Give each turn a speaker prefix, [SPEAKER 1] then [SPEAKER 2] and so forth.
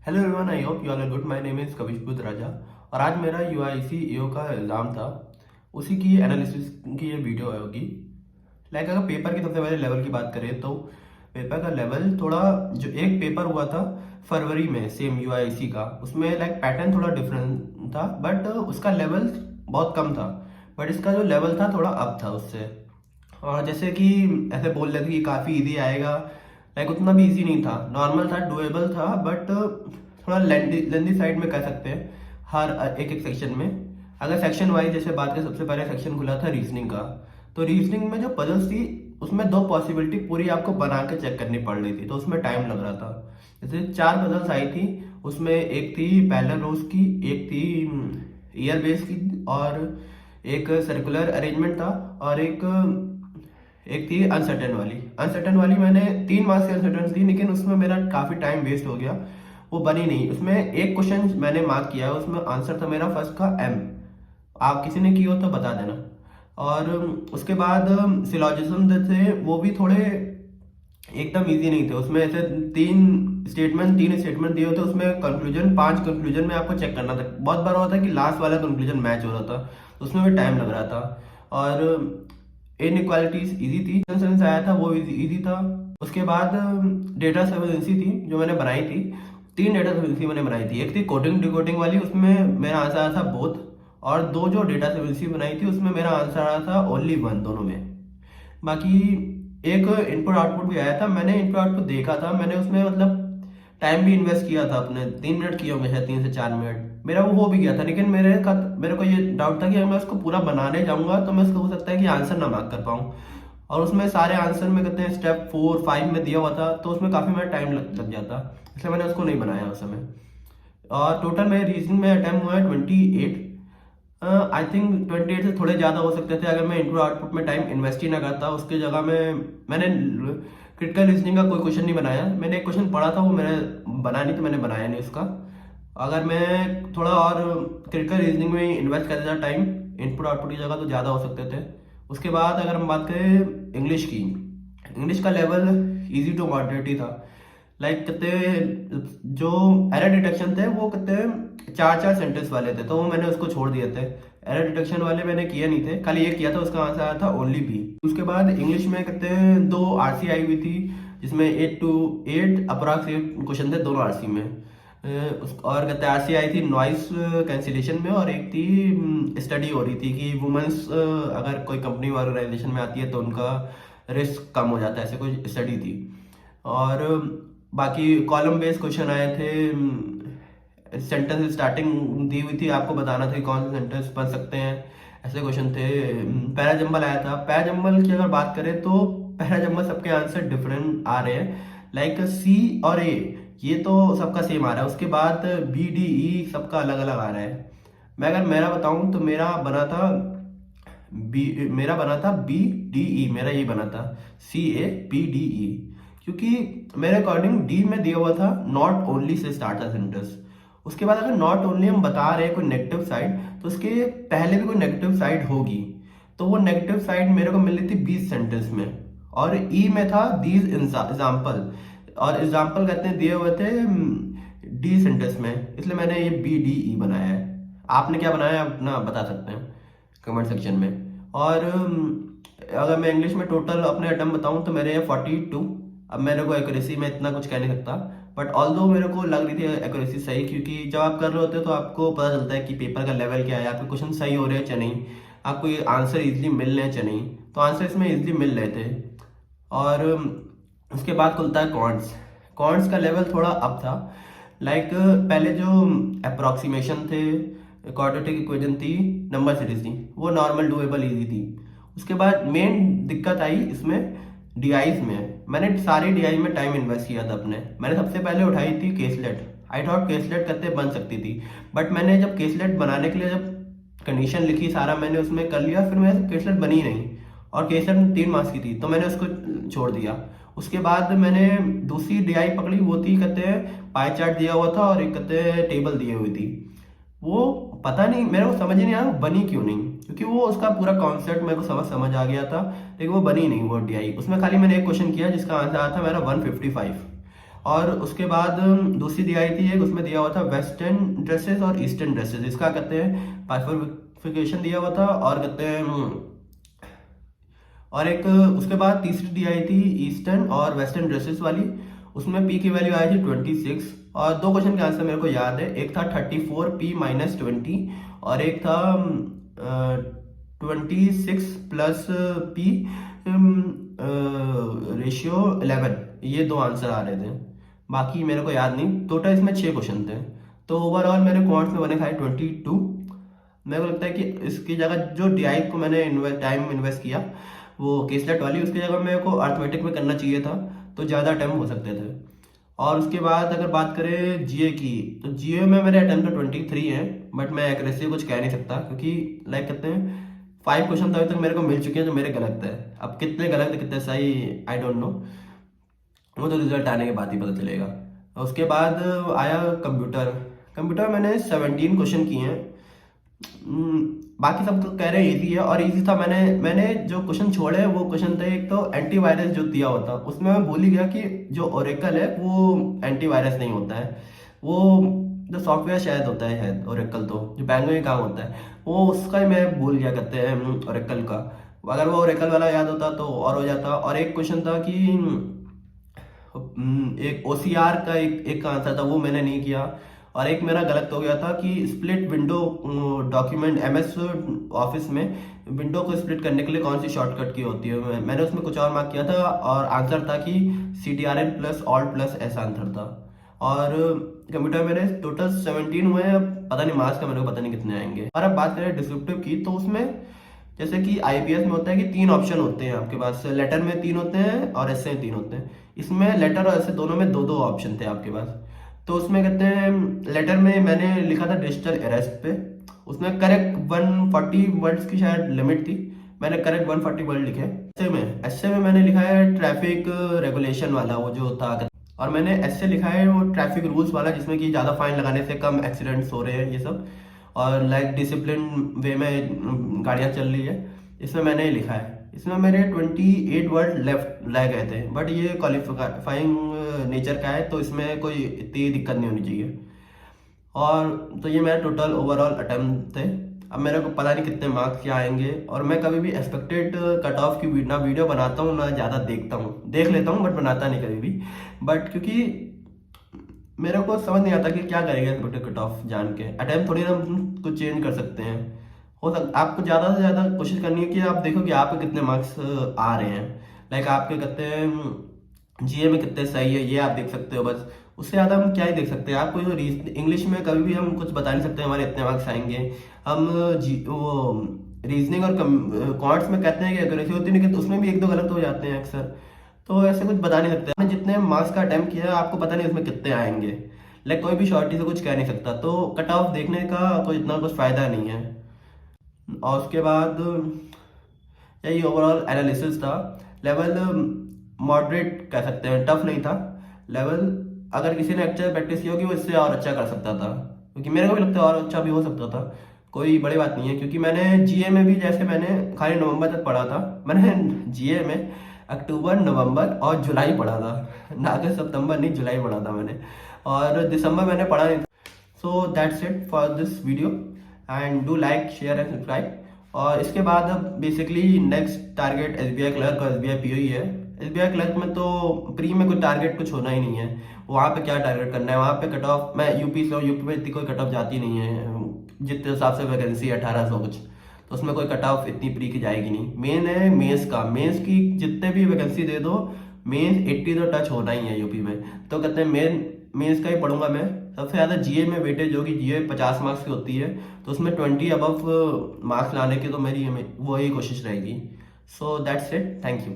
[SPEAKER 1] Hello everyone, I hope you all are good. My name is Kavish Budh Raja और आज मेरा UIC EO का exam था। उसी की एनालिसिस की ये वीडियो होगी। अगर पेपर की सबसे पहले लेवल की बात करें तो पेपर का लेवल थोड़ा, जो एक पेपर हुआ था फरवरी में सेम यूआईसी का, उसमें पैटर्न थोड़ा डिफरेंट था, बट उसका लेवल बहुत कम था। बट इसका जो लेवल था थोड़ा अप था उससे। और जैसे कि ऐसे बोल रहे थे कि काफ़ी इजी आएगा, उतना भी इजी नहीं था, नॉर्मल था, डुएबल था, बट थोड़ा लेंदी लेंदी साइड में कह सकते हैं हर एक एक सेक्शन में। अगर सेक्शन वाइज जैसे बात करें, सबसे पहले सेक्शन खुला था रीजनिंग का। तो रीजनिंग में जो पजल्स थी उसमें दो पॉसिबिलिटी पूरी आपको बना के चेक करनी पड़ रही थी, तो उसमें टाइम लग रहा था। जैसे चार पजल्स आई थी, उसमें एक थी पैरेलल रोज की, एक थी ईयर बेस की, और एक सर्कुलर अरेंजमेंट था, और एक थी अनसर्टेन वाली। अनसर्टेन वाली मैंने 3 मार्क्स की अनसर्टेन थी, लेकिन उसमें मेरा काफ़ी टाइम वेस्ट हो गया, वो बनी नहीं। उसमें एक क्वेश्चन मैंने मार्क किया, उसमें आंसर था मेरा फर्स्ट का एम। आप किसी ने की हो तो बता देना। और उसके बाद सिलॉजिज्म थे, वो भी थोड़े एकदम इजी नहीं थे। उसमें ऐसे तीन स्टेटमेंट दिए होते, उसमें कंक्लूजन, 5 कंक्लूजन में आपको चेक करना था। बहुत बार होता है कि लास्ट वाला कंक्लूजन मैच हो रहा था, तो उसमें भी टाइम लग रहा था। और इनइक्वालिटीज इजी थी, सेंस आया था वो इजी था। उसके बाद डेटा सर्विलेंसी थी जो मैंने बनाई थी। 3 डेटा सर्विलेंसी मैंने बनाई थी। एक थी कोडिंग डिकोडिंग वाली, उसमें मेरा आंसर आया था बोथ। और दो जो डेटा सर्विलेंसी बनाई थी उसमें मेरा आंसर आया था ओनली वन, दोनों में। बाकी एक इनपुट आउटपुट भी आया था, मैंने इनपुट आउटपुट देखा था, मैंने उसमें मतलब टाइम भी इन्वेस्ट किया था अपने, 3 मिनट किए होंगे शायद, 3 से 4 मिनट मेरा वो हो भी गया था। लेकिन मेरे को ये डाउट था कि अगर मैं उसको पूरा बनाने जाऊंगा तो मैं उसको हो सकता है कि आंसर ना मार्क कर पाऊँ। और उसमें सारे आंसर में कहते हैं स्टेप 4 5 में दिया हुआ था, तो उसमें काफ़ी मेरा टाइम लग जाता, इसलिए मैंने उसको नहीं बनाया उस समय। और टोटल मेरे रीजनिंग में अटैम्प्ट हुआ है 28। आई थिंक 28 से थोड़े ज़्यादा हो सकते थे अगर मैं इनपुट आउटपुट में टाइम इन्वेस्ट ही ना करता। उसके जगह में मैंने क्रिटिकल रीजनिंग का कोई क्वेश्चन नहीं बनाया। मैंने एक क्वेश्चन पढ़ा था, वो मैंने बना नहीं, तो मैंने बनाया नहीं उसका। अगर मैं थोड़ा और क्रिटिकल रीजनिंग में इन्वेस्ट कर देता टाइम इनपुट आउटपुट की जगह, तो ज़्यादा हो सकते थे। उसके बाद अगर हम बात करें इंग्लिश की, इंग्लिश का लेवल इजी टू मॉडरेट ही था। कहते जो एरर डिटेक्शन थे वो कहते 4 4 सेंटेंस वाले थे, तो वो मैंने उसको छोड़ दिए थे। एरर डिटेक्शन वाले मैंने किए नहीं थे, खाली एक किया था, उसका आंसर आया था ओनली बी। उसके बाद इंग्लिश में कहते हैं 2 आरसी आई हुई थी, जिसमें 8 to 8 अप्रोक्सीमेट क्वेश्चन थे दोनों आरसी में। और कहते हैं आरसी आई थी नॉइस कैंसिलेशन में, और एक थी स्टडी हो रही थी कि वुमेन्स अगर कोई कंपनी ऑर्गेनाइजेशन में आती है तो उनका रिस्क कम हो जाता है, ऐसे कोई स्टडी थी। और बाकी कॉलम बेस्ड क्वेश्चन आए थे। सेंटेंस स्टार्टिंग दी हुई थी, आपको बताना था कि कौन से सेंटेंस बन सकते हैं, ऐसे क्वेश्चन थे। पैराजम्बल आया था। पैराजम्बल की अगर बात करें तो पैराजम्बल सबके आंसर डिफरेंट आ रहे हैं, सी और ए ये तो सबका सेम आ रहा है। उसके बाद बी डी ई सबका अलग अलग आ रहा है। मैं अगर मेरा बताऊं तो मेरा बना था बी डी ई, मेरा ये बना था CAPDE, क्योंकि मेरे अकॉर्डिंग डी में दिया हुआ था नॉट ओनली से स्टार्ट था सेंटेंस। उसके बाद अगर नॉट ओनली हम बता रहे हैं कोई नेगेटिव साइड, तो उसके पहले भी कोई नेगेटिव साइड होगी, तो वो नेगेटिव साइड मेरे को मिल रही थी 20 सेंटेंस में। और ई में था दीज एग्जाम्पल, और एग्जाम्पल कहते हैं दिए हुए थे डी सेंटेंस में, इसलिए मैंने ये BDE बनाया है। आपने क्या बनाया है अपना बता सकते हैं कमेंट सेक्शन में। और अगर मैं इंग्लिश में टोटल अपने अटेम्प्ट बताऊं तो मेरे 42। अब मेरे को एक्यूरेसी में इतना कुछ कह नहीं सकता, बट ऑल्दो मेरे को लग रही थी एक्यूरेसी सही, क्योंकि जब आप कर रहे होते हो तो आपको पता चलता है कि पेपर का लेवल क्या है, आपके क्वेश्चन सही हो रहे हैं या नहीं, आपको ये आंसर इजीली मिल रहे हैं या नहीं। तो आंसर इसमें इजीली मिल रहे थे। और उसके बाद खुलता है कॉन्ट्स। कॉन्ट्स का लेवल थोड़ा अप था। पहले जो अप्रोक्सीमेशन थे, क्वाड्रेटिक इक्वेशन थी, नंबर सीरीज थी, वो नॉर्मल डुएबल इजी थी। उसके बाद मेन दिक्कत आई इसमें डीआईज में। मैंने सारे डीआई में टाइम इन्वेस्ट किया था अपने। मैंने सबसे पहले उठाई थी केसलेट। आई थॉट केसलेट करते बन सकती थी, बट मैंने जब केसलेट बनाने के लिए जब कंडीशन लिखी, सारा मैंने उसमें कर लिया, फिर मेरे केसलेट बनी नहीं। और केसलेट 3 मार्क्स की थी, तो मैंने उसको छोड़ दिया। उसके बाद मैंने दूसरी डीआई पकड़ी, वो थी कहते हैं पाई चार्ट दिया हुआ था, और एक कहते हैं टेबल दी हुई थी। वो पता नहीं, मेरे को समझ ही नहीं आया बनी क्यों नहीं, क्योंकि वो उसका पूरा कॉन्सेप्ट मेरे को समझ आ गया था, लेकिन वो बनी नहीं वो डीआई। उसमें खाली मैंने एक क्वेश्चन किया जिसका आंसर आया था मेरा 155। और उसके बाद दूसरी दी आई थी एक, उसमें दिया हुआ था वेस्टर्न ड्रेसेस और ईस्टर्न ड्रेसेस, इसका कहते हैं बाइफरफिकेशन दिया हुआ था। और कहते हैं और एक उसके बाद तीसरी दी आई थी ईस्टर्न और वेस्टर्न ड्रेसेस वाली, उसमें पी की वैल्यू आई थी 26। और दो क्वेश्चन के आंसर मेरे को याद है, एक था 34p-20 और एक था 26+p रेशियो 11। ये दो आंसर आ रहे थे, बाकी मेरे को याद नहीं। टोटल इसमें 6 क्वेश्चन थे, तो ओवरऑल मेरे क्वांट्स में बने खाए 22। मेरे को लगता है कि इसकी जगह जो डीआई को मैंने टाइम इन्वेस्ट किया वो केसलेट वाली, उसकी जगह मेरे को अर्थमेटिक में करना चाहिए था, तो ज़्यादा अटैम्प्ट हो सकते थे। और उसके बाद अगर बात करें जीए की, तो जीए में मेरे अटैम्प्ट तो 23 हैं, बट मैं एक्यूरेसी कुछ कह नहीं सकता, क्योंकि लाइक कहते हैं 5 क्वेश्चन तो अभी तक मेरे को मिल चुके हैं जो मेरे गलत है। अब कितने गलत है कितने सही आई डोंट नो, वो तो रिजल्ट आने के बाद ही पता चलेगा। उसके बाद आया कंप्यूटर। कंप्यूटर मैंने 17 क्वेश्चन किए हैं। बाकी सब तो कह रहे हैं इजी है, और इजी था। मैंने जो क्वेश्चन छोड़े वो क्वेश्चन थे, एक तो एंटीवायरस जो दिया होता, उसमें मैं भूल ही गया कि जो ओरेकल है वो एंटीवायरस नहीं होता है, वो जो सॉफ्टवेयर शायद होता है शायद ओरेकल, तो जो बैंकों में काम होता है वो, उसका ही मैं भूल गया करते हैं ओरेकल का। अगर वो ओरेकल वाला याद होता तो और हो जाता। और एक क्वेश्चन था कि एक ओसीआर का एक आंसर था, वो मैंने नहीं किया। और एक मेरा गलत हो गया था कि split window document MS office में विंडो को स्प्लिट करने के लिए कौन सी शॉर्टकट की होती है, मैंने उसमें कुछ और मार्क किया था, और आंसर था कि CTRL+Alt+S आंसर था। और कंप्यूटर मेरे टोटल 17 हुए हैं, पता नहीं मार्क्स का मेरे को पता नहीं कितने आएंगे। और अब बात करें डिस्क्रिप्टिव की, तो उसमें जैसे कि आईपीएस में होता है कि 3 ऑप्शन होते हैं आपके पास, लेटर में 3 होते हैं और ऐसे में 3 होते हैं। इसमें लेटर और ऐसे दोनों में 2-2 ऑप्शन थे आपके पास। तो उसमें कहते हैं लेटर में मैंने लिखा था डिजिटल अरेस्ट पे, उसमें करेक्ट 140 वर्ड्स की शायद लिमिट थी, मैंने करेक्ट 140 वर्ड लिखे। ऐसे में मैंने लिखा है ट्रैफिक रेगुलेशन वाला वो जो था, और मैंने ऐसे लिखा है वो ट्रैफिक रूल्स वाला, जिसमें कि ज़्यादा फाइन लगाने से कम एक्सीडेंट्स हो रहे हैं ये सब, और लाइक डिसिप्लिन वे में गाड़ियाँ चल रही है, इसमें मैंने लिखा है। इसमें मेरे 28 वर्ड लेफ्ट रह गए थे, बट ये क्वालिफाइंग नेचर का है, तो इसमें कोई इतनी दिक्कत नहीं होनी चाहिए। और तो ये मेरा टोटल ओवरऑल अटेम्प्ट थे। अब मेरे को पता नहीं कितने मार्क्स क्या आएंगे, और मैं कभी भी एक्सपेक्टेड कट ऑफ की ना वीडियो बनाता हूँ ना ज़्यादा देखता हूँ, देख लेता हूँ बट बनाता नहीं कभी भी। बट क्योंकि मेरे को समझ नहीं आता कि क्या करेगा एक्सपेक्टेड कट ऑफ जान के, अटेम्प्ट थोड़ी ना हम कुछ चेंज कर सकते हैं। हो सकता आपको ज़्यादा से ज़्यादा कोशिश करनी है कि आप देखो कि आपके कितने मार्क्स आ रहे हैं, लाइक आपके कितने जीए में कितने सही है, ये आप देख सकते हो बस। उससे ज़्यादा हम क्या ही देख सकते हैं। आपको इंग्लिश में कभी भी हम कुछ बता नहीं सकते हमारे इतने मार्क्स आएंगे। हम वो रीजनिंग और क्वांट्स में कहते हैं कि एक्यूरेसी होती है, लेकिन उसमें भी 1-2 गलत हो जाते हैं अक्सर, तो ऐसे कुछ बता नहीं सकते। आपने जितने मार्क्स का अटेम्प्ट किया है आपको पता नहीं उसमें कितने आएंगे, लाइक कोई भी शॉर्टी से कुछ कह नहीं सकता, तो कट ऑफ देखने का कोई इतना कुछ फ़ायदा नहीं है। और उसके बाद यही ओवरऑल एनालिसिस था। लेवल मॉडरेट कह सकते हैं, टफ नहीं था लेवल। अगर किसी ने अच्छा प्रैक्टिस की होगी वो इससे और अच्छा कर सकता था, क्योंकि मेरे को भी लगता है और अच्छा भी हो सकता था। कोई बड़ी बात नहीं है, क्योंकि मैंने जीए में भी जैसे मैंने खाली नवंबर तक पढ़ा था, मैंने जीए में अक्टूबर नवंबर और जुलाई पढ़ा था, ना कि सितंबर नहीं जुलाई पढ़ा था मैंने, और दिसंबर मैंने पढ़ा नहीं था। So that's it for this video, and do like share and subscribe. और इसके बाद अब basically next target SBI clerk और एसबीआई पीओ ही है। एसबीआई क्लर्क में तो प्री में कोई टारगेट कुछ होना ही नहीं है, वहाँ पे क्या टारगेट करना है, वहाँ पे कट ऑफ, मैं यूपी से हूँ, यूपी में इतनी कोई कट ऑफ जाती नहीं है, जितने हिसाब से वैकेंसी है 1800 कुछ, तो उसमें कोई कट ऑफ इतनी प्री की जाएगी नहीं। मेन है मेंस का, मेंस की जितने भी वैकेंसी दे दो, मेंस 80 तो टच होना ही है यूपी में, तो कहते हैं मेंस का ही पढ़ूंगा मैं। सबसे ज़्यादा जीए में वेटेज होगी, जीए 50 मार्क्स की होती है, तो उसमें 20 अबव मार्क्स लाने की तो मेरी वही कोशिश रहेगी। So that's it, thank you.